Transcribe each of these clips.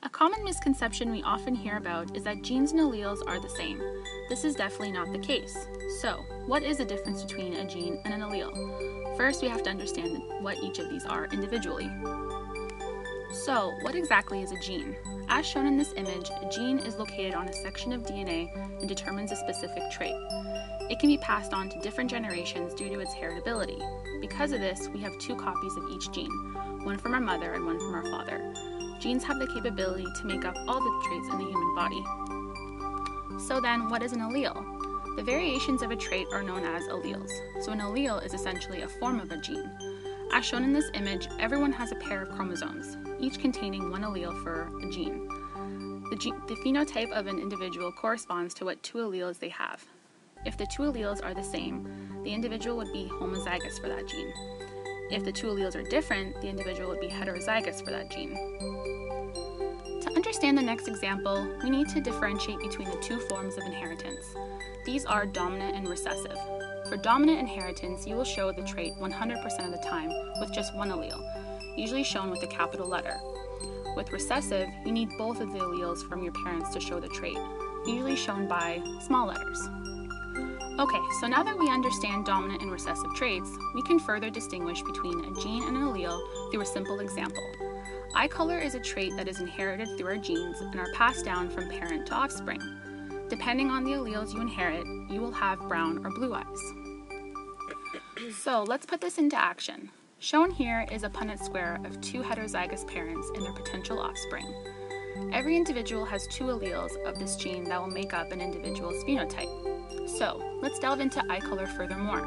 A common misconception we often hear about is that genes and alleles are the same. This is definitely not the case. So, what is the difference between a gene and an allele? First, we have to understand what each of these are individually. So, what exactly is a gene? As shown in this image, a gene is located on a section of DNA and determines a specific trait. It can be passed on to different generations due to its heritability. Because of this, we have 2 copies of each gene, one from our mother and one from our father. Genes have the capability to make up all the traits in the human body. So then, what is an allele? The variations of a trait are known as alleles. So an allele is essentially a form of a gene. As shown in this image, everyone has a pair of chromosomes, each containing one allele for a gene. The phenotype of an individual corresponds to what 2 alleles they have. If the 2 alleles are the same, the individual would be homozygous for that gene. If the 2 alleles are different, the individual would be heterozygous for that gene. To understand the next example, we need to differentiate between the 2 forms of inheritance. These are dominant and recessive. For dominant inheritance, you will show the trait 100% of the time with just one allele, usually shown with a capital letter. With recessive, you need both of the alleles from your parents to show the trait, usually shown by small letters. Okay, so now that we understand dominant and recessive traits, we can further distinguish between a gene and an allele through a simple example. Eye color is a trait that is inherited through our genes and are passed down from parent to offspring. Depending on the alleles you inherit, you will have brown or blue eyes. So let's put this into action. Shown here is a Punnett square of 2 heterozygous parents and their potential offspring. Every individual has 2 alleles of this gene that will make up an individual's phenotype. So let's delve into eye color furthermore.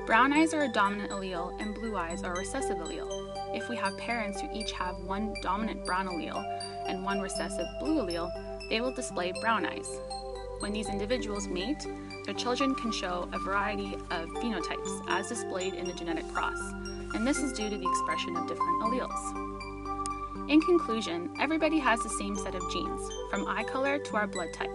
Brown eyes are a dominant allele and blue eyes are a recessive allele. If we have parents who each have one dominant brown allele and one recessive blue allele, they will display brown eyes. When these individuals mate, their children can show a variety of phenotypes as displayed in the genetic cross, and this is due to the expression of different alleles. In conclusion, everybody has the same set of genes, from eye color to our blood type.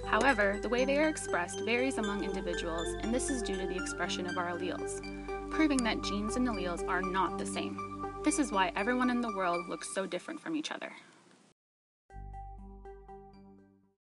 However, the way they are expressed varies among individuals, and this is due to the expression of our alleles, proving that genes and alleles are not the same. This is why everyone in the world looks so different from each other.